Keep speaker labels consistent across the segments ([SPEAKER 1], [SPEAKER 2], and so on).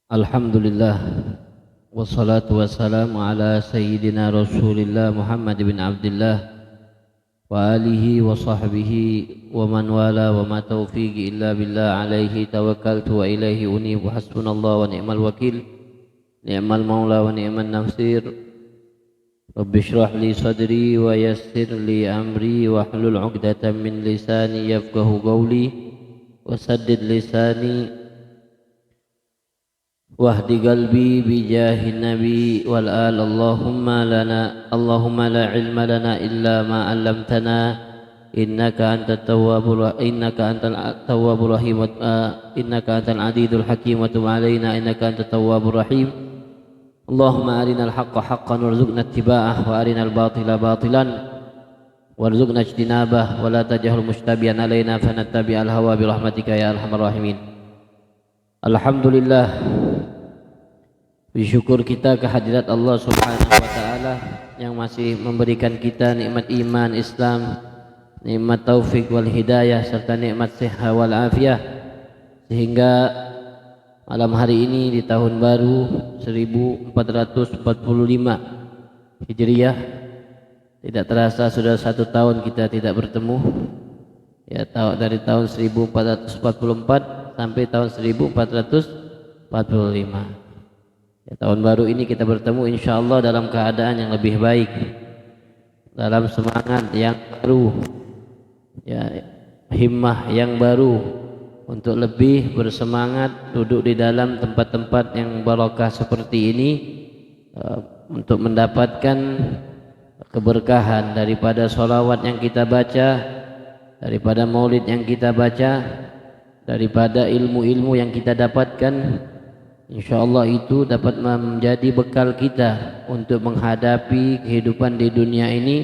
[SPEAKER 1] Alhamdulillah wassalatu wassalamu ala sayyidina Rasulillah Muhammad bin Abdullah wa alihi wa sahbihi wa man wala wa ma taufiqi illa billah alaihi tawakkaltu wa ilaihi unib wa hasbunallah wa ni'mal wakil ni'mal maula wa ni'man nasir. Rabbi shrah li sadri wa yassir li amri wa hlul 'uqdatam min lisani yafqahu qawli wa saddid lisani wahdi qalbi bijahin nabi wal al Allahumma la ilma lana illa ma 'allamtana innaka antat tawwabur rahim innaka antal adidul hakim wa tub alaina innaka antat tawwabur rahim. Allahumma arinal haqqa haqqan warzuqna ittiba'ah wa arinal batila batilan warzuqna ijtinabah wa la taj'al mustabihan alaina fanattabi'al hawa bi rahmatika ya arhamar rahimin. Alhamdulillah, bersyukur kita kehadirat Allah Subhanahu wa taala yang masih memberikan kita nikmat iman Islam, nikmat taufik wal hidayah serta nikmat sehat wal afiah, sehingga malam hari ini di tahun baru 1445 Hijriah tidak terasa sudah 1 tahun kita tidak bertemu ya, dari tahun 1444 sampai tahun 1445 ya, tahun baru ini kita bertemu insyaallah dalam keadaan yang lebih baik, dalam semangat yang baru ya, himmah yang baru untuk lebih bersemangat duduk di dalam tempat-tempat yang barakah seperti ini untuk mendapatkan keberkahan daripada sholawat yang kita baca, daripada maulid yang kita baca, daripada ilmu-ilmu yang kita dapatkan. InsyaAllah itu dapat menjadi bekal kita untuk menghadapi kehidupan di dunia ini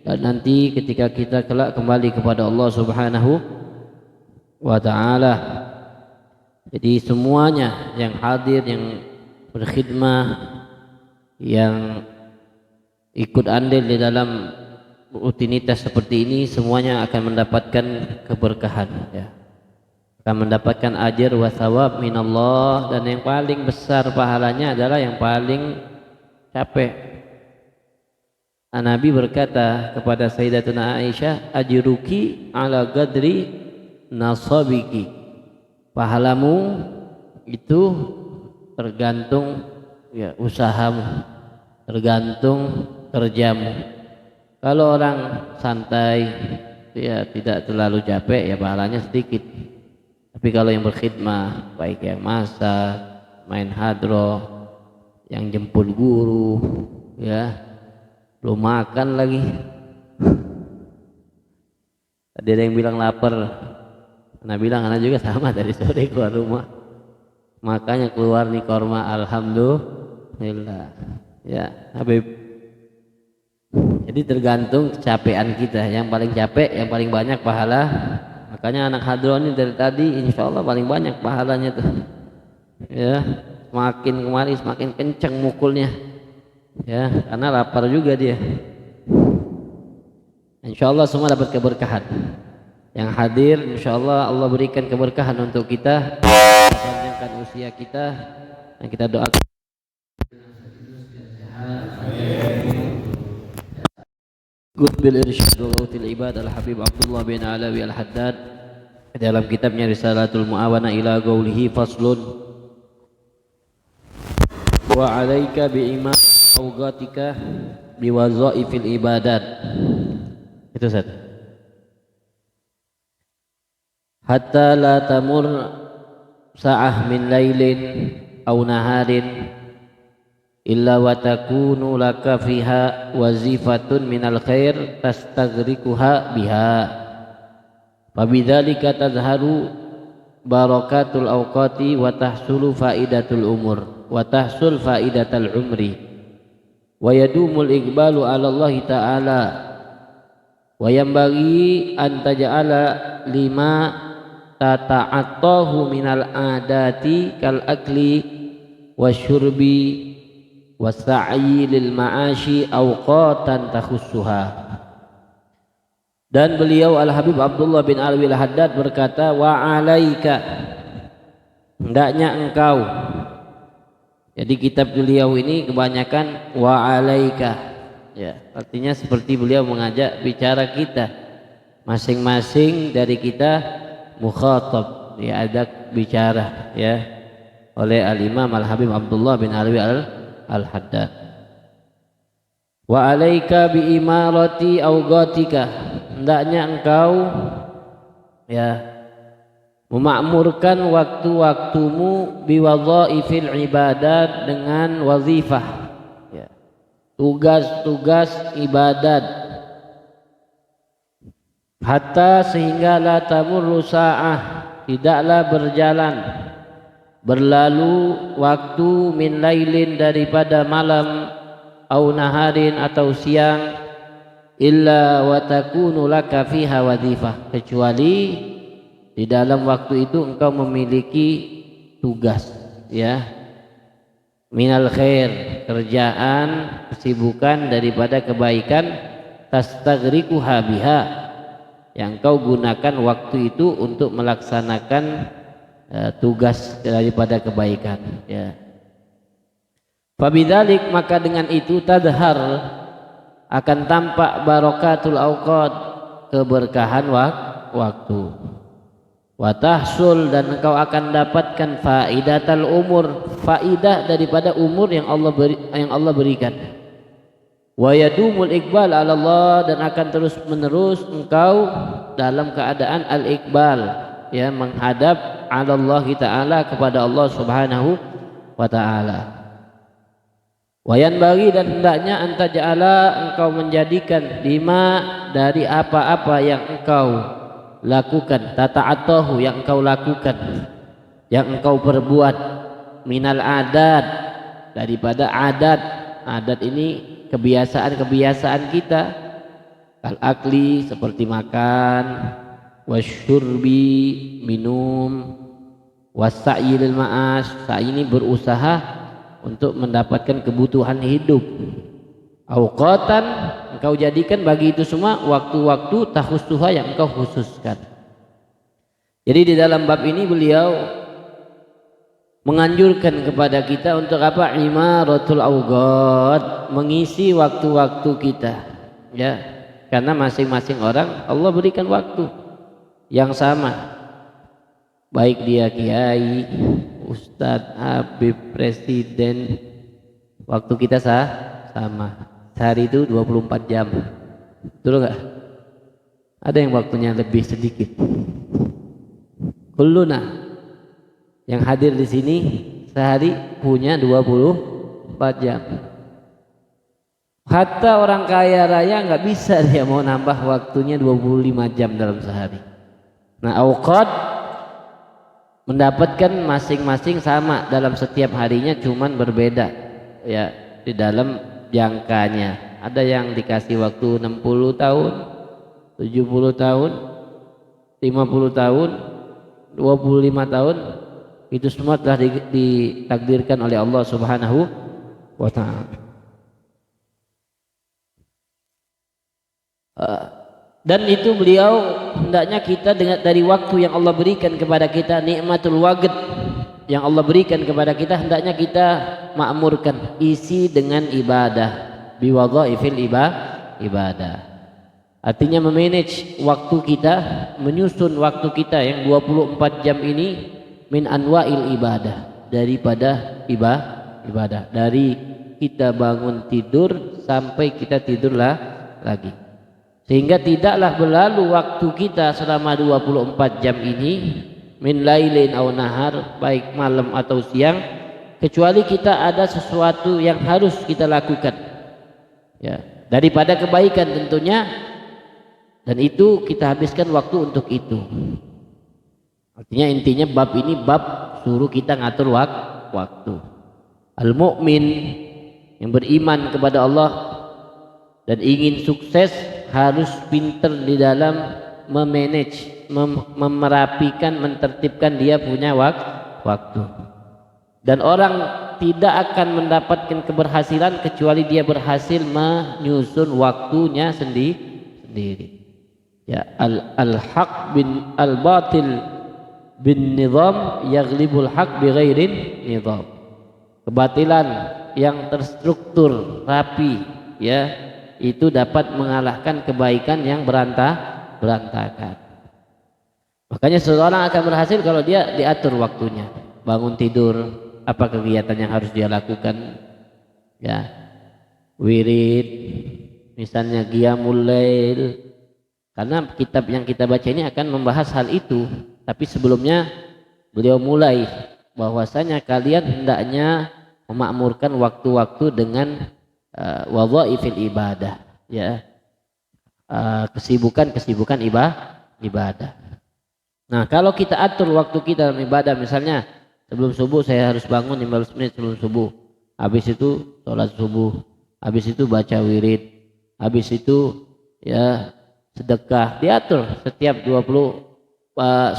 [SPEAKER 1] dan nanti ketika kita kelak kembali kepada Allah Subhanahu wa ta'ala. Jadi semuanya yang hadir, yang berkhidmah, yang ikut andil di dalam rutinitas seperti ini, semuanya akan mendapatkan keberkahan ya, akan mendapatkan ajar wa thawab minallah, dan yang paling besar pahalanya adalah yang paling capek. Nabi berkata kepada Sayyidatuna Aisyah, ajruki ala qadri nasabiki, pahalamu itu tergantung ya usahamu, tergantung kerjamu. Kalau orang santai ya tidak terlalu capek ya pahalanya sedikit, tapi kalau yang berkhidmah, baik yang masak, main hadroh, yang jemput guru ya, belum makan lagi. Tadi ada yang bilang lapar, Anak bilang anak juga sama dari sore keluar rumah, makanya keluar nih korma, alhamdulillah ya Habib. Jadi tergantung kecapean kita, yang paling capek yang paling banyak pahala. Makanya anak hadroh ini dari tadi insya Allah paling banyak pahalanya tuh ya, semakin kemari semakin kenceng mukulnya ya, karena lapar juga dia. Insya Allah semua dapat keberkahan. Yang hadir insyaallah Allah berikan keberkahan untuk kita, panjangkan usia kita, dan kita doakan Qut bil irsyad wa ghawthil ibad al-habib Abdullah bin Alawi al-Haddad dalam kitabnya Risalatul Mu'awana ila qawlihi faslun wa alaika bi iman awqatika bi wazaifil ibadat. Itu Ustaz. Hatta la tamur sa'ah min lailin aw naharin illa wa takunu laka fiha wazifatun minal khair tastaghriquha biha, fabidzalika tazharu barakatul awqati wa tahsulu faidatul umur wa tahsul faidatul umri wa yadumul iqbalu ala Allah ta'ala wa yambaghi an taj'ala lima tata'attahu minal adati kal akli wasyurbi wassa'i lil ma'ashi awqatan takhussuha. Dan beliau Al-Habib Abdullah bin Alwi Al-Haddad berkata, wa alaika, hendaknya engkau Jadi kitab beliau ini kebanyakan wa alaika, ya, artinya seperti beliau mengajak bicara kita, masing-masing dari kita mukhatab, ya, ada bicara, ya, oleh Al-Imam Al-Habib Abdullah bin Alwi Al-Haddad. Wa alaika bi imarati awqatika, hendaknya engkau, ya, memakmurkan waktu-waktumu biwadhaifil ibadat, dengan wazifah, ya, tugas-tugas ibadat, hatta sehingga la tamurru sa'ah, tidaklah berlalu waktu, min lailin daripada malam, au naharin atau siang, illa wa takunu laka fiha wazifah, kecuali di dalam waktu itu engkau memiliki tugas, ya, minal khair, kerjaan, kesibukan daripada kebaikan, tastaghriquha biha, yang engkau gunakan waktu itu untuk melaksanakan tugas daripada kebaikan, ya. Fabidzalik, maka dengan itu tadhar, akan tampak barakatul awqat, keberkahan waktu. Wa tahsul, dan engkau akan dapatkan faidatal umur, faidah daripada umur yang Allah berikan. Wa yadumul iqbal ala Allah, dan akan terus menerus engkau dalam keadaan al-iqbal, ya, menghadap ala Allah Ta'ala, kepada Allah Subhanahu wa Ta'ala. Wa yanbaghi, dan hendaknya antaja'ala, engkau menjadikan lima dari apa-apa yang engkau lakukan, tata'atahu, yang engkau lakukan, yang engkau perbuat, minal adat, daripada adat ini kebiasaan-kebiasaan kita, al akli, seperti makan, wasyurbi, minum, wassa'i lil ma'as, sa'i ini berusaha untuk mendapatkan kebutuhan hidup. Awqatan, engkau jadikan bagi itu semua waktu-waktu tahussuha, yang engkau khususkan. Jadi di dalam bab ini beliau menganjurkan kepada kita untuk apa? Imaratul awqat, mengisi waktu-waktu kita, ya, karena masing-masing orang Allah berikan waktu yang sama, baik dia kiai, ustadz, habib, presiden, waktu kita sama. Sehari itu 24 jam, betul nggak? Ada yang waktunya lebih sedikit. Kulluna yang hadir di sini sehari punya 24 jam. Hatta orang kaya raya nggak bisa dia mau nambah waktunya 25 jam dalam sehari. Nah, awqat mendapatkan masing-masing sama dalam setiap harinya, cuman berbeda, ya, di dalam jangkanya. Ada yang dikasih waktu 60 tahun, 70 tahun, 50 tahun, 25 tahun. Itu semua telah ditakdirkan oleh Allah Subhanahu wa ta'ala. Dan itu beliau hendaknya kita dari waktu yang Allah berikan kepada kita, nikmatul waqt yang Allah berikan kepada kita, hendaknya kita makmurkan, isi dengan ibadah, biwadhaifil ibadah. Artinya memanage waktu kita, menyusun waktu kita yang 24 jam ini, min anwa'il ibadah, daripada ibadah, dari kita bangun tidur sampai kita tidurlah lagi, sehingga tidaklah berlalu waktu kita selama 24 jam ini, min lailin aw nahar, baik malam atau siang, kecuali kita ada sesuatu yang harus kita lakukan, ya, daripada kebaikan tentunya, dan itu kita habiskan waktu untuk itu. Artinya intinya bab ini bab suruh kita ngatur waktu. Al-mu'min yang beriman kepada Allah dan ingin sukses harus pinter di dalam memanage, memerapikan, mentertibkan dia punya waktu. Dan orang tidak akan mendapatkan keberhasilan kecuali dia berhasil menyusun waktunya sendiri. Ya, al-haq bin al-batil bin nizam yaghlibul haq bi ghairin nizam. kebatilan yang terstruktur rapi, ya, itu dapat mengalahkan kebaikan yang berantakan. Makanya seseorang akan berhasil kalau dia diatur waktunya. Bangun tidur, apa kegiatan yang harus dia lakukan, ya, wirid, misalnya qiyamul lail. Karena kitab yang kita baca ini akan membahas hal itu. Tapi sebelumnya beliau mulai bahwasanya kalian hendaknya memakmurkan waktu-waktu dengan wadhaifil ibadah, ya, kesibukan ibadah. Nah, kalau kita atur waktu kita dalam ibadah, misalnya sebelum subuh saya harus bangun 15 menit sebelum subuh, habis itu sholat subuh, habis itu baca wirid, habis itu, ya, sedekah, diatur setiap 20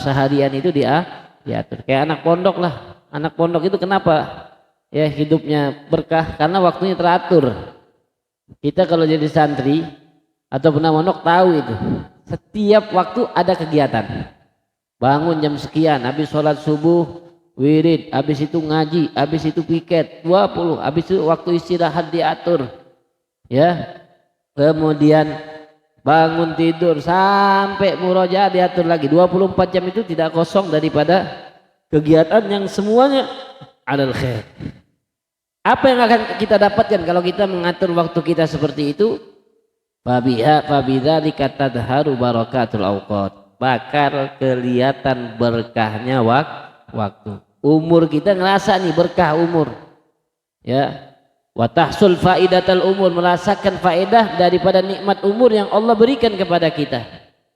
[SPEAKER 1] seharian itu diatur. Kayak anak pondok lah. Anak pondok itu kenapa ya hidupnya berkah? Karena waktunya teratur. Kita kalau jadi santri atau pernah mondok tahu itu. Setiap waktu ada kegiatan. Bangun jam sekian, habis sholat subuh, wirid, habis itu ngaji, habis itu piket 20, habis itu waktu istirahat diatur. Ya. Kemudian bangun tidur sampai murojaah diatur lagi. 24 jam itu tidak kosong daripada kegiatan yang semuanya alal khair. Apa yang akan kita dapatkan kalau kita mengatur waktu kita seperti itu? Fabidzalika tadharu barakatul awqat. Bakal kelihatan berkahnya waktu. Umur kita ngerasa nih berkah umur. Ya. Wa tahsul faidatal umur, merasakan faedah daripada nikmat umur yang Allah berikan kepada kita.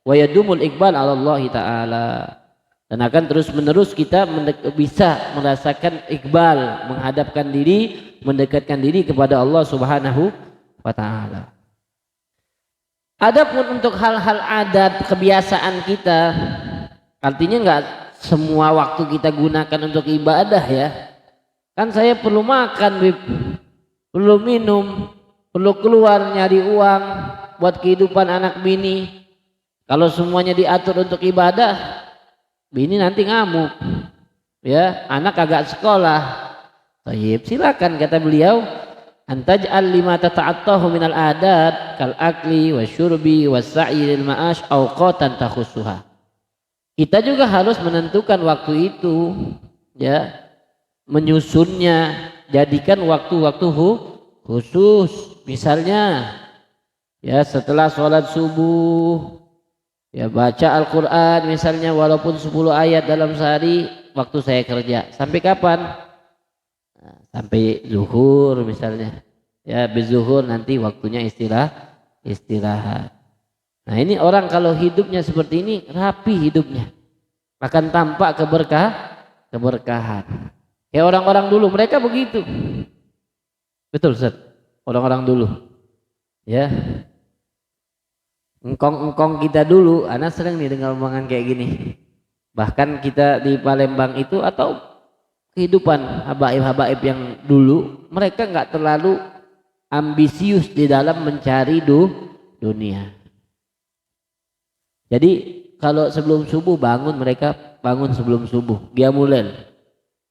[SPEAKER 1] Wa yadumul iqbal 'ala Allah taala, dan akan terus menerus kita bisa merasakan iqbal, menghadapkan diri, mendekatkan diri kepada Allah Subhanahu wa taala. Adapun untuk hal-hal adat kebiasaan kita, artinya enggak semua waktu kita gunakan untuk ibadah, ya. Kan saya perlu makan, perlu minum, perlu keluar nyari uang buat kehidupan anak bini. Kalau semuanya diatur untuk ibadah, bini nanti ngamuk, ya, anak agak sekolah. Tayyib, silakan kata beliau, antaj'al lima tata'attahu minal adat kal akli wasyurbi wassa'i lil ma'ash awqatan takhussuha. Kita juga harus menentukan waktu itu, ya, menyusunnya. Jadikan waktu-waktu khusus, misalnya, ya, setelah sholat subuh, ya, baca Al-Quran misalnya walaupun 10 ayat dalam sehari. Waktu saya kerja sampai kapan? Sampai zuhur misalnya, ya, habis zuhur nanti waktunya istirahat. Nah, ini orang kalau hidupnya seperti ini, rapi hidupnya, akan tampak keberkahan. Ya, orang-orang dulu mereka begitu. Betul, Ustaz. Orang-orang dulu. Ya. Engkong-engkong kita dulu, anak sering nih dengar omongan kayak gini. Bahkan kita di Palembang itu atau kehidupan habaib-habaib yang dulu, mereka enggak terlalu ambisius di dalam mencari dunia. Jadi kalau sebelum subuh bangun, mereka bangun sebelum subuh, qiyamul lail.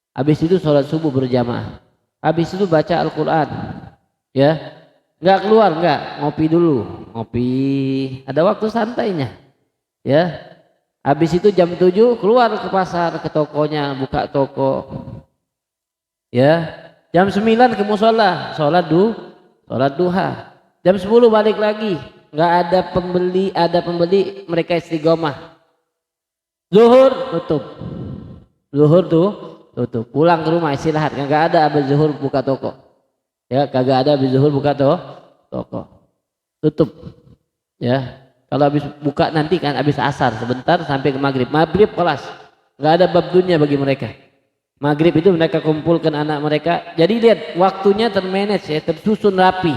[SPEAKER 1] Habis itu sholat subuh berjamaah. Habis itu baca Al-Quran. Ya, nggak keluar, nggak, ngopi dulu, ngopi. Ada waktu santainya. Ya, habis itu jam 7 keluar ke pasar, ke tokonya, buka toko. Ya, jam 9 ke musola, sholat duha. Jam 10 balik lagi. Nggak ada pembeli, mereka istiqomah. Zuhur tutup. Zuhur tutup, pulang ke rumah istirahat. Kagak ada habis zuhur buka toko, ya, kagak ada habis zuhur buka toko, tutup, ya. Kalau habis buka nanti kan habis asar sebentar sampai ke maghrib kelas, nggak ada bab dunia bagi mereka. Maghrib itu mereka kumpulkan anak mereka. Jadi lihat waktunya termanage, ya, tersusun rapi.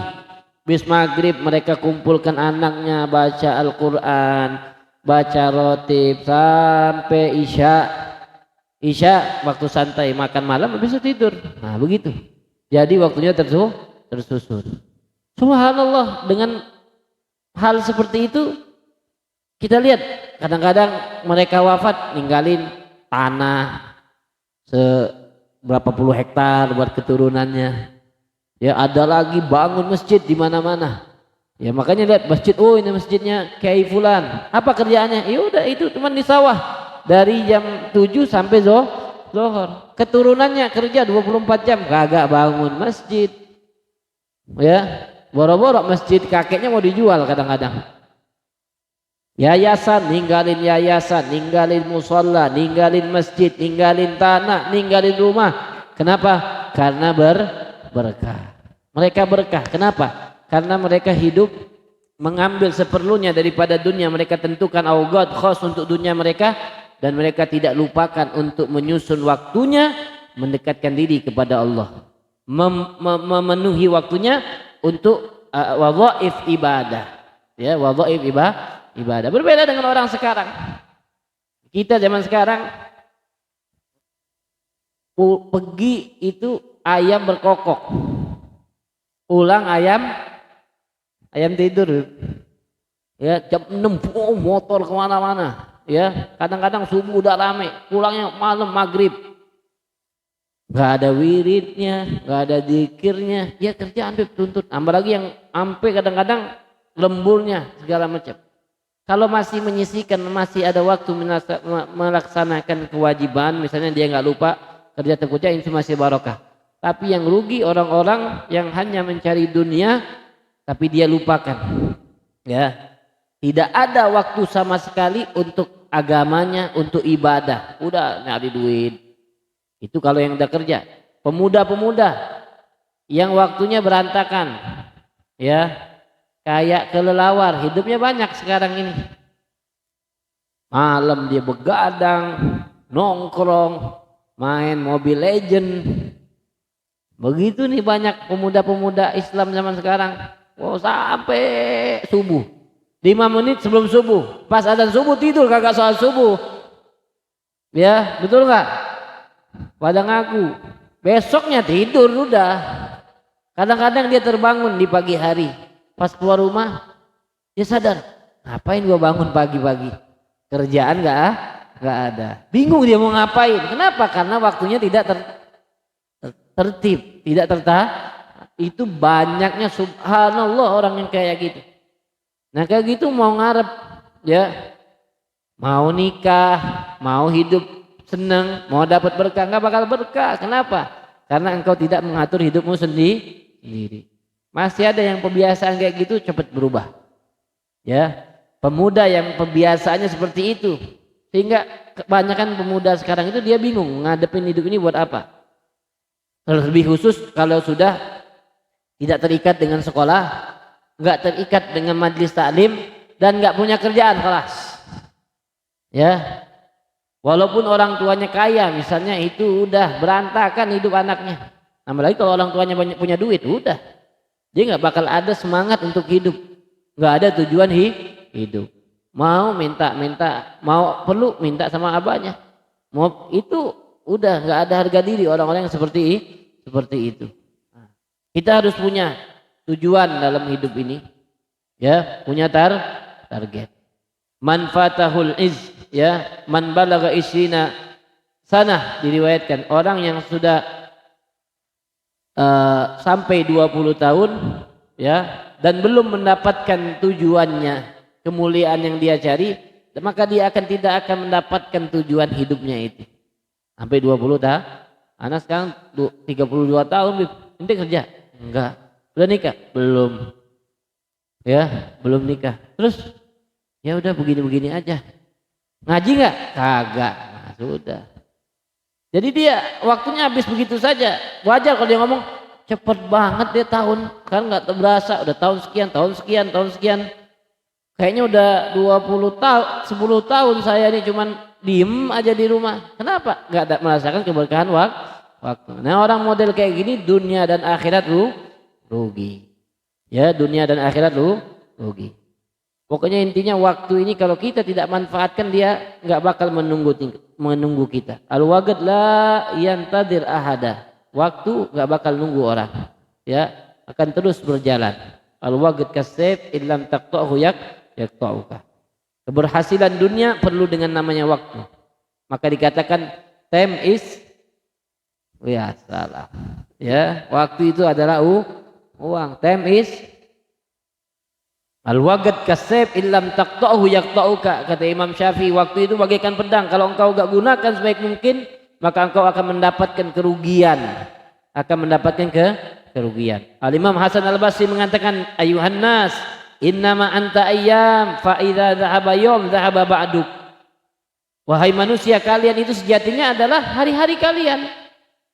[SPEAKER 1] Habis maghrib mereka kumpulkan anaknya, baca Al-Quran, baca rotib sampai Isya waktu santai, makan malam, habis itu tidur. Nah, begitu. Jadi waktunya tersusun. Subhanallah, dengan hal seperti itu kita lihat kadang-kadang mereka wafat ninggalin tanah berapa puluh hektar buat keturunannya. Ya ada lagi bangun masjid di mana-mana. Ya makanya lihat masjid, oh ini masjidnya Kiai Fulan. Apa kerjaannya? Ya udah itu cuma di sawah dari jam 7 sampai zuhur. Keturunannya kerja 24 jam kagak bangun masjid. Ya, boro-boro masjid kakeknya mau dijual kadang-kadang. Yayasan, ninggalin musola, ninggalin masjid, ninggalin tanah, ninggalin rumah. Kenapa? Karena berkah. Mereka berkah. Kenapa? Karena mereka hidup mengambil seperlunya daripada dunia. Mereka tentukan awqat khas untuk dunia mereka, dan mereka tidak lupakan untuk menyusun waktunya mendekatkan diri kepada Allah, memenuhi waktunya untuk wadhaif ibadah. Ya, wadhaif ibadah. Berbeda dengan orang sekarang. Kita zaman sekarang pergi itu ayam berkokok, pulang ayam tidur. Ya, jam 6 motor kemana-mana. Ya, kadang-kadang subuh udah rame, pulangnya malam maghrib. Gak ada wiridnya, gak ada zikirnya. Ya kerjaan tuntut. Apalagi yang sampai kadang-kadang lemburnya segala macam. Kalau masih menyisihkan, masih ada waktu melaksanakan kewajiban, misalnya dia nggak lupa kerja terkerjain, itu masih barokah. Tapi yang rugi orang-orang yang hanya mencari dunia tapi dia lupakan, ya tidak ada waktu sama sekali untuk agamanya, untuk ibadah. Udah nyari duit. Itu kalau yang udah kerja. Pemuda-pemuda yang waktunya berantakan, ya kayak kelelawar, hidupnya banyak sekarang ini. Malam dia begadang, nongkrong, main Mobile Legend. Begitu nih banyak pemuda-pemuda Islam zaman sekarang. Oh, sampai subuh. 5 menit sebelum subuh, pas adzan subuh tidur, kagak sholat subuh. Ya, betul nggak? Pada ngaku. Besoknya tidur udah. Kadang-kadang dia terbangun di pagi hari. Pas keluar rumah, dia sadar, ngapain gua bangun pagi-pagi? Kerjaan nggak ada. Bingung dia mau ngapain. Kenapa? Karena waktunya tidak tertib, tidak tertata. Itu banyaknya subhanallah orang yang kayak gitu. Nah kayak gitu mau ngarep, ya mau nikah, mau hidup senang, mau dapat berkah, nggak bakal berkah. Kenapa? Karena engkau tidak mengatur hidupmu sendiri. Masih ada yang kebiasaan kayak gitu cepat berubah. Ya, pemuda yang kebiasaannya seperti itu, sehingga kebanyakan pemuda sekarang itu dia bingung ngadepin hidup ini buat apa. Lebih khusus kalau sudah tidak terikat dengan sekolah, nggak terikat dengan majelis taklim, dan nggak punya kerjaan kelas. Ya, walaupun orang tuanya kaya, misalnya itu udah berantakan hidup anaknya. Apalagi kalau orang tuanya banyak punya duit, udah dia nggak bakal ada semangat untuk hidup, nggak ada tujuan hidup. Mau minta, mau perlu minta sama abahnya. Mau itu udah nggak ada harga diri orang-orang yang seperti itu. Kita harus punya tujuan dalam hidup ini, ya, punya target. Man fatahul iz, ya, man balagha isrina sanah, diriwayatkan orang yang sudah sampai 20 tahun, ya, dan belum mendapatkan tujuannya, kemuliaan yang dia cari, maka dia tidak akan mendapatkan tujuan hidupnya itu. Sampai 20 tahun. Anak sekarang 32 tahun, nanti kerja? Enggak. Udah nikah? Belum. Ya, belum nikah. Terus ya udah begini-begini aja. Ngaji enggak? Kagak. Nah, sudah. Jadi dia waktunya habis begitu saja. Wajar kalau dia ngomong cepet banget dia tahun, kan nggak berasa udah tahun sekian. Kayaknya udah 20 tahun, 10 tahun saya ini cuman diem aja di rumah. Kenapa? Nggak ada merasakan keberkahan waktu. Nah orang model kayak gini dunia dan akhirat rugi. Ya, dunia dan akhirat rugi. Pokoknya intinya waktu ini kalau kita tidak manfaatkan, dia nggak bakal menunggu kita. Al-waqt la yantadir ahada. Waktu nggak bakal nunggu orang. Ya, akan terus berjalan. Al-waqt kasayf illam taqta'hu yaqta'uka. Keberhasilan dunia perlu dengan namanya waktu. Maka dikatakan time is Ya salah. Ya, waktu itu adalah uang. Time is al-waqt kasab illam taqta'uhu yaqta'uka, kata Imam Syafi'i. Waktu itu bagaikan pedang, kalau engkau enggak gunakan sebaik mungkin maka engkau akan mendapatkan kerugian. Kerugian. Al-Imam Hasan Al-Basri mengatakan, ayuhan nas, innama anta ayyam fa idza dhahaba yawm dhahaba ba'duk. Wahai manusia, kalian itu sejatinya adalah hari-hari kalian.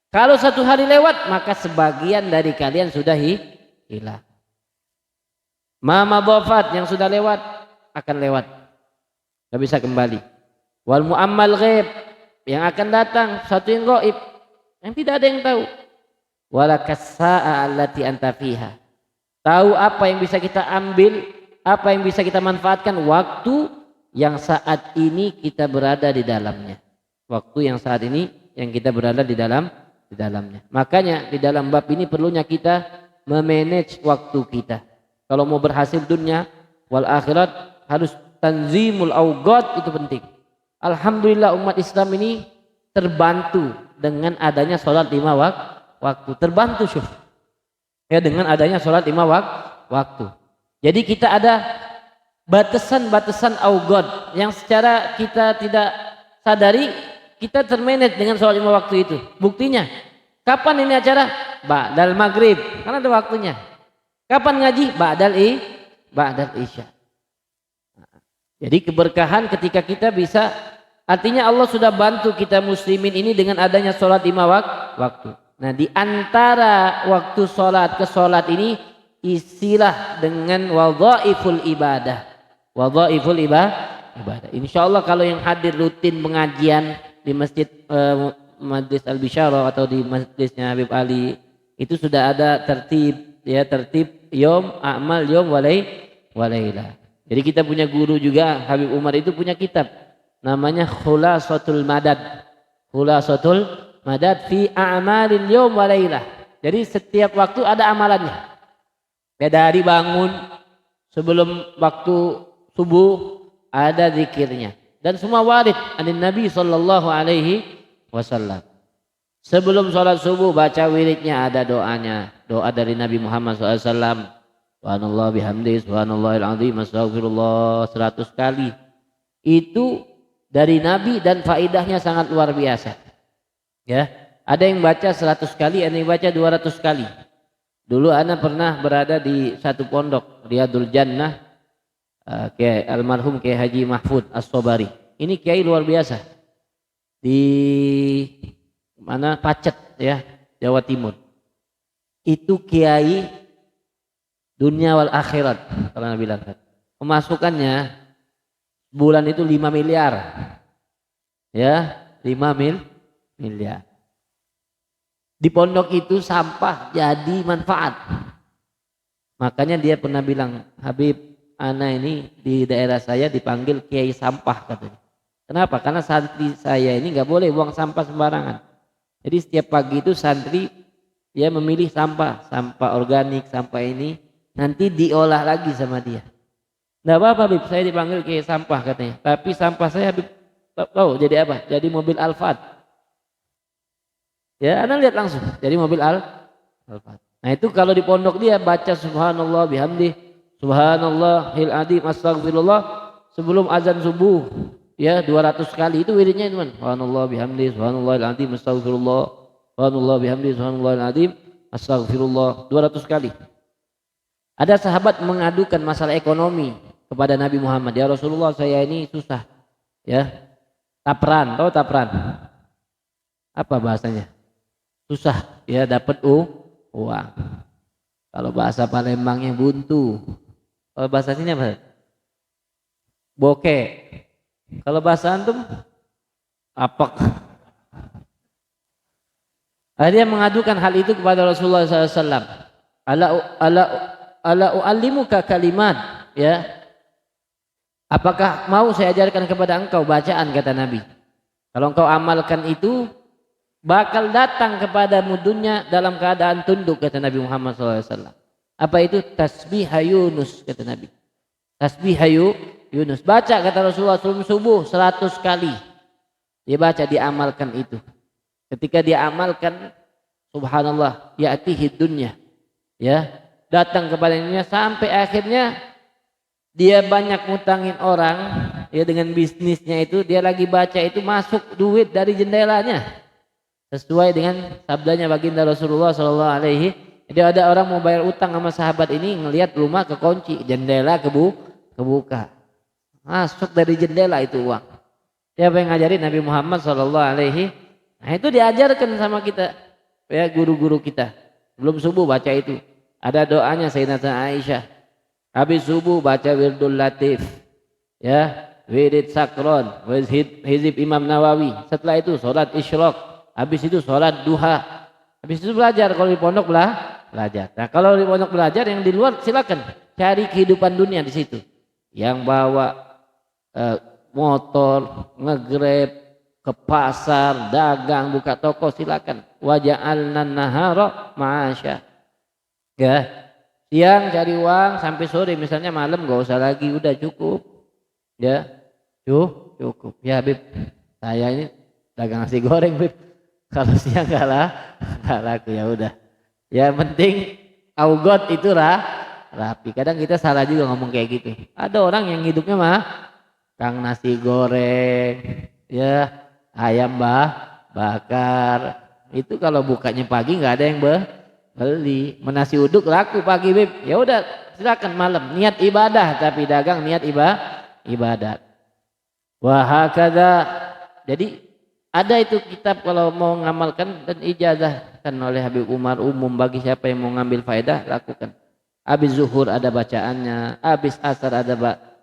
[SPEAKER 1] Kalau satu hari lewat, maka sebagian dari kalian sudah hilang. Mama dhafat, yang sudah lewat akan lewat, nggak bisa kembali. Wal mu'ammal ghaib, yang akan datang satu yang gaib, yang tidak ada yang tahu. Walakas sa'a allati anta fiha, tahu apa yang bisa kita ambil, apa yang bisa kita manfaatkan, waktu yang saat ini kita berada di dalamnya. Waktu yang saat ini yang kita berada di dalamnya. Makanya di dalam bab ini perlunya kita memanage waktu kita. Kalau mau berhasil dunia wal akhirat harus tanzimul awqat, itu penting. Alhamdulillah umat Islam ini terbantu dengan adanya sholat 5 waktu. Terbantu syuf. Ya, dengan adanya sholat 5 waktu. Jadi kita ada batasan-batasan awqat yang secara kita tidak sadari kita termanage dengan sholat 5 waktu itu. Buktinya, kapan ini acara? Ba'dal maghrib, karena ada waktunya. Kapan ngaji? Ba'dal isya. Jadi keberkahan ketika kita bisa, artinya Allah sudah bantu kita muslimin ini dengan adanya sholat 5 waktu. Nah, di antara waktu sholat ke sholat ini isilah dengan wadhaiful ibadah. Wadhaiful ibadah. Insya Allah kalau yang hadir rutin pengajian di masjid Majlis Al-Bisyarah atau di masjidnya Habib Ali, itu sudah ada tertib yom a'mal yom walayla. Jadi kita punya guru juga, Habib Umar itu punya kitab namanya Khulasatul Madad fi a'malil yom walayla. Jadi setiap waktu ada amalannya. Ya, dari bangun sebelum waktu subuh ada zikirnya, dan semua warid dari Nabi sallallahu alaihi wasallam. Sebelum sholat subuh baca wiridnya, ada doanya, doa dari Nabi Muhammad SAW. Subhanallah bihamdi, subhanallahil azim, astaghfirullah 100 kali. Itu dari Nabi dan faidahnya sangat luar biasa. Ya, ada yang baca 100 kali, ada yang baca 200 kali. Dulu ana pernah berada di satu pondok Riyadul Jannah, Kiai almarhum Kiai Haji Mahfud As-Sobari. Ini kiai luar biasa. Di mana? Pacet ya, Jawa Timur. Itu kiai dunia wal akhirat kalau Nabi bilang. Pemasukannya bulan itu 5 miliar. Ya, 5 miliar. Di pondok itu sampah jadi manfaat. Makanya dia pernah bilang, Habib, ana ini di daerah saya dipanggil kiai sampah katanya. Kenapa? Karena santri saya ini nggak boleh buang sampah sembarangan. Jadi setiap pagi itu santri dia memilih sampah organik, sampah ini nanti diolah lagi sama dia. Nggak apa-apa Habib, saya dipanggil kiai sampah katanya. Tapi sampah saya Habib tahu jadi apa? Jadi mobil Alphard. Ya, Anda lihat langsung. Jadi mobil Alphard. Nah itu kalau di pondok dia baca subhanallah bihamdi, subhanallahil azim, astaghfirullah sebelum azan subuh. Ya, 200 kali itu wiridnya teman. Subhanallah bihamdi, subhanallahil azim, astaghfirullah, subhanallah bihamdi, subhanallahil azim, astaghfirullah 200 kali. Ada sahabat mengadukan masalah ekonomi kepada Nabi Muhammad. Ya Rasulullah, saya ini susah. Ya. Tapran, tahu tapran? Apa bahasanya? Susah ya dapat uang. Kalau bahasa Palembangnya buntu. Kalau bahasa sini apa? Bokeh. Kalau bahasa antum apa? Dia mengadukan hal itu kepada Rasulullah SAW. Ala u'allimuka kalimat, ya. Apakah mau saya ajarkan kepada engkau bacaan, kata Nabi. Kalau engkau amalkan itu bakal datang kepadamu dunia dalam keadaan tunduk, kata Nabi Muhammad SAW. Apa itu? Tasbih Yunus, kata Nabi. Tasbih Yunus. Baca, kata Rasulullah sebelum subuh 100 kali. Dia baca, dia amalkan itu. Ketika dia amalkan, subhanallah, ya'tihi dunya. Ya, datang kepada dunia sampai akhirnya dia banyak ngutangin orang, ya dengan bisnisnya itu dia lagi baca itu masuk duit dari jendelanya. Sesuai dengan sabdanya baginda Rasulullah sallallahu alaihi. Jadi ada orang mau bayar utang sama sahabat ini ngelihat rumah kekunci, jendela kebuka. Masuk dari jendela itu uang. Siapa yang ngajarin? Nabi Muhammad sallallahu alaihi. Nah, itu diajarkan sama kita, ya guru-guru kita. Belum subuh baca itu. Ada doanya Sayyidatuna Aisyah. Habis subuh baca Wirdul Latif. Ya, Wirid Sakron, Hizib Imam Nawawi. Setelah itu sholat Isyraq. Habis itu sholat duha. Habis itu belajar. Kalau di pondok belajar. Nah, kalau di pondok belajar, yang di luar silakan cari kehidupan dunia di situ. Yang bawa motor, nge-grab ke pasar, dagang, buka toko, silakan. Waja'alna nahara ma'asya. Ya, siang cari uang sampai sore, misalnya malam gak usah lagi, udah cukup. Ya, cukup. Ya Bib, saya ini dagang nasi goreng Bib. Kalau siang gak laku, ya udah. Ya penting augot itu rapi. Kadang kita salah juga ngomong kayak gitu. Ada orang yang hidupnya mah kang nasi goreng, ya ayam bakar. Itu kalau bukanya pagi nggak ada yang beli. Menasi uduk laku pagi Bib. Ya udah silakan malam. Niat ibadah tapi dagang niat ibadat. Wahakada. Jadi ada itu kitab kalau mau ngamalkan dan ijazahkan oleh Habib Umar, umum bagi siapa yang mau ngambil faedah lakukan. Habis zuhur ada bacaannya, habis asar ada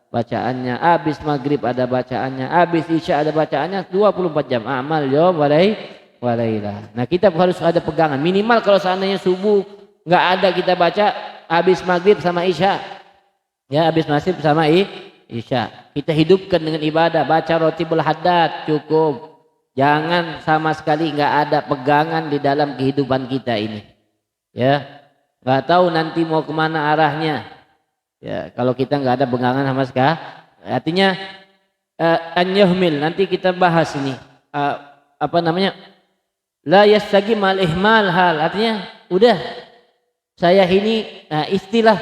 [SPEAKER 1] bacaannya, habis maghrib ada bacaannya, habis isya ada bacaannya, 24 jam amal yom walailah. Nah kita harus ada pegangan minimal. Kalau seandainya subuh nggak ada kita baca, habis maghrib sama isya, ya habis maghrib sama isya kita hidupkan dengan ibadah, baca rotibul haddad cukup. Jangan sama sekali nggak ada pegangan di dalam kehidupan kita ini, ya nggak tahu nanti mau kemana arahnya. Ya kalau kita nggak ada pegangan sama sekali, artinya an-yuhmil, nanti kita bahas ini apa namanya, la yastagi mal ihmal hal, artinya udah saya ini istilah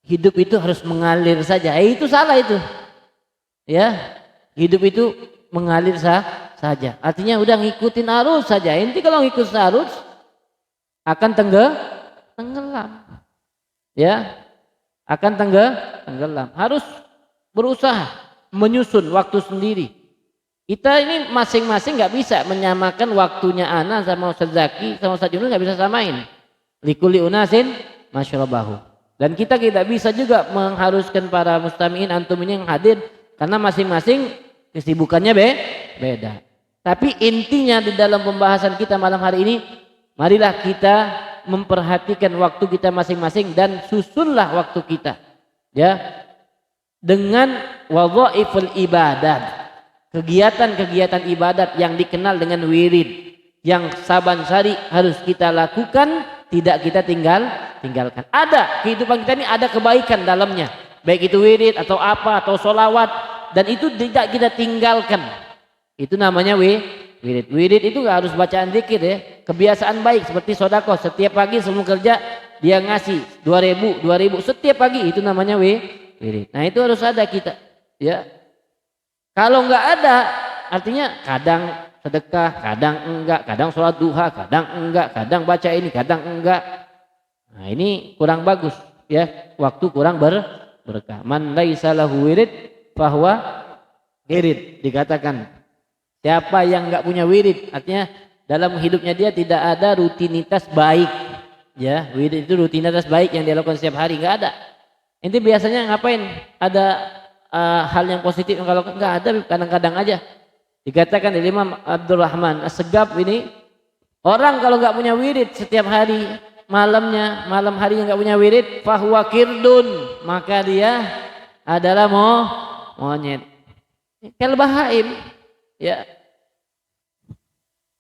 [SPEAKER 1] hidup itu harus mengalir saja, itu salah itu. Ya hidup itu mengalir saja, artinya udah ngikutin arus saja. Inti kalau ngikut arus akan tenggelam, ya akan tenggelam. Harus berusaha menyusun waktu sendiri. Kita ini masing-masing nggak bisa menyamakan waktunya Ana sama Ustaz Zaki sama Ustaz Yunus, nggak bisa samain. Likuli unasin masyarabahu. Dan kita tidak bisa juga mengharuskan para mustami'in antum ini yang hadir karena masing-masing kesibukannya beda. Tapi intinya di dalam pembahasan kita malam hari ini, marilah kita memperhatikan waktu kita masing-masing dan susunlah waktu kita, ya, dengan wadhaiful ibadat, kegiatan-kegiatan ibadat yang dikenal dengan wirid, yang saban-sari harus kita lakukan, tidak kita tinggalkan. Ada kehidupan kita ini ada kebaikan dalamnya, baik itu wirid atau apa atau solawat, dan itu tidak kita tinggalkan. Itu namanya wirid. Wirid itu gak harus bacaan zikir ya. Kebiasaan baik seperti sodako, setiap pagi sebelum kerja dia ngasih 2.000 setiap pagi, itu namanya wirid. Nah itu harus ada kita, ya. Kalau nggak ada, artinya kadang sedekah, kadang enggak, kadang sholat duha, kadang enggak, kadang baca ini, kadang enggak. Nah ini kurang bagus, ya. Waktu kurang berkah. Man laisa lahu wirid bahwa wirid, dikatakan siapa yang nggak punya wirid, artinya dalam hidupnya dia tidak ada rutinitas baik, ya. Wirid itu rutinitas baik yang dia lakukan setiap hari, nggak ada. Inti biasanya ngapain? Ada hal yang positif yang kalau nggak ada, kadang-kadang aja. Dikatakan oleh Imam Abdurrahman As-Segaf ini, orang kalau nggak punya wirid setiap hari, malam harinya nggak punya wirid, fahuwa kirdun, maka dia adalah monyet, kalbahaim, ya.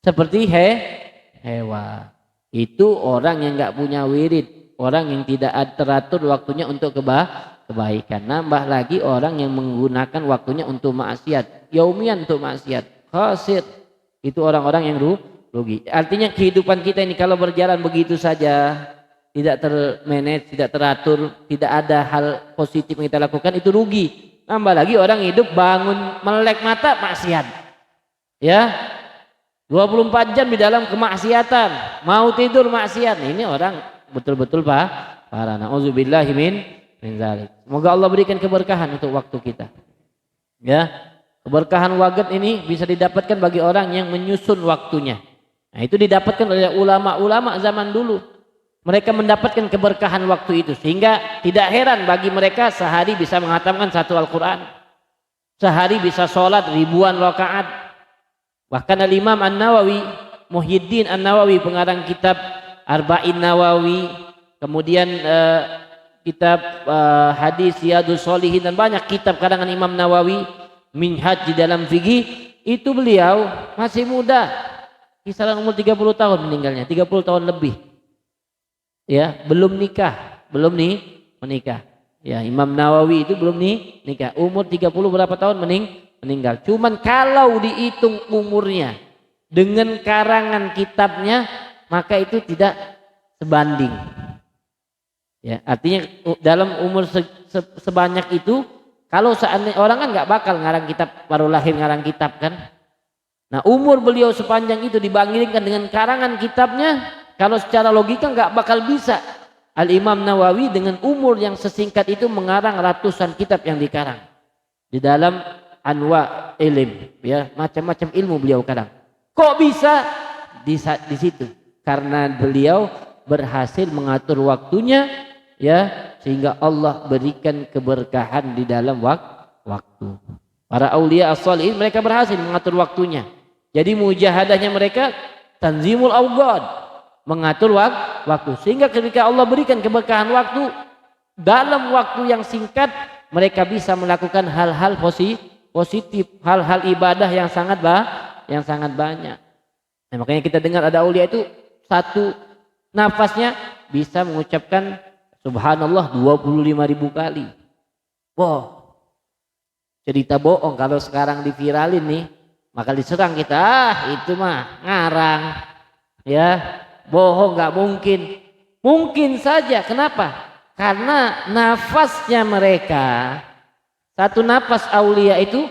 [SPEAKER 1] Seperti hewan. Itu orang yang nggak punya wirid, orang yang tidak teratur waktunya untuk kebaikan. Nambah lagi orang yang menggunakan waktunya untuk maksiat, yaumian untuk maksiat, khasir. Itu orang-orang yang rugi. Artinya kehidupan kita ini kalau berjalan begitu saja, tidak termanage, tidak teratur, tidak ada hal positif yang kita lakukan, itu rugi. Tambah lagi orang hidup bangun melek mata maksiat. Ya. 24 jam di dalam kemaksiatan, mau tidur maksiat. Ini orang betul-betul parah. Nauzubillahi min zalik. Semoga Allah berikan keberkahan untuk waktu kita. Ya. Keberkahan waktu ini bisa didapatkan bagi orang yang menyusun waktunya. Nah, itu didapatkan oleh ulama-ulama zaman dulu. Mereka mendapatkan keberkahan waktu itu sehingga tidak heran bagi mereka sehari bisa menghatamkan satu Al-Quran, sehari bisa sholat ribuan rakaat. Bahkan Al-Imam An-Nawawi, Muhyiddin An-Nawawi, pengarang kitab Arba'in Nawawi, kemudian kitab hadis Riyadhus Shalihin, dan banyak kitab karangan Imam Nawawi, Minhaj di dalam fikih, itu beliau masih muda, kisaran umur 30 tahun meninggalnya, 30 tahun lebih. Ya, belum nikah, menikah. Ya, Imam Nawawi itu belum nikah, umur 30 berapa tahun meninggal. Cuman kalau dihitung umurnya dengan karangan kitabnya, maka itu tidak sebanding. Ya, artinya dalam umur sebanyak itu, kalau seandainya orang kan nggak bakal ngarang kitab, baru lahir ngarang kitab kan. Nah, umur beliau sepanjang itu dibandingkan dengan karangan kitabnya, kalau secara logika nggak bakal bisa Al-Imam Nawawi dengan umur yang sesingkat itu mengarang ratusan kitab yang dikarang di dalam anwa ilm, ya, macam-macam ilmu beliau karang. Kok bisa? Di situ karena beliau berhasil mengatur waktunya, ya, sehingga Allah berikan keberkahan di dalam waktu. Para aulia as-shalihin mereka berhasil mengatur waktunya. Jadi mujahadahnya mereka tanzimul awqat, mengatur waktu, sehingga ketika Allah berikan keberkahan waktu, dalam waktu yang singkat mereka bisa melakukan hal-hal positif, hal-hal ibadah yang sangat banyak. Nah, makanya kita dengar ada aulia itu satu nafasnya bisa mengucapkan subhanallah 25.000 kali. Wow, cerita bohong kalau sekarang diviralin nih, maka diserang kita. Itu mah ngarang, ya, bohong, nggak mungkin. Mungkin saja. Kenapa? Karena nafasnya mereka, satu nafas aulia itu,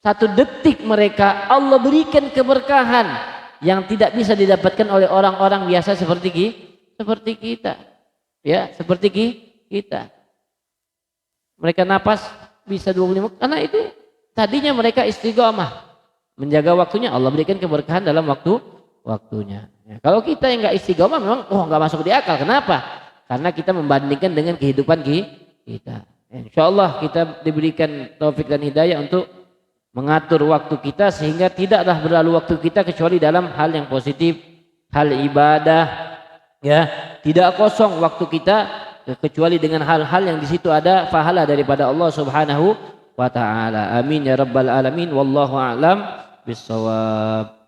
[SPEAKER 1] satu detik mereka Allah berikan keberkahan yang tidak bisa didapatkan oleh orang-orang biasa seperti kita. Ya, seperti kita. Mereka nafas bisa 25, karena itu tadinya mereka istiqomah menjaga waktunya, Allah berikan keberkahan dalam waktunya. Ya, kalau kita yang nggak istiqomah memang nggak masuk di akal. Kenapa? Karena kita membandingkan dengan kehidupan kita. Insya Allah kita diberikan taufik dan hidayah untuk mengatur waktu kita sehingga tidaklah berlalu waktu kita kecuali dalam hal yang positif, hal ibadah, ya, tidak kosong waktu kita kecuali dengan hal-hal yang di situ ada pahala daripada Allah Subhanahu wa taala. Amin ya rabbal alamin. Wallahu a'lam bissawab.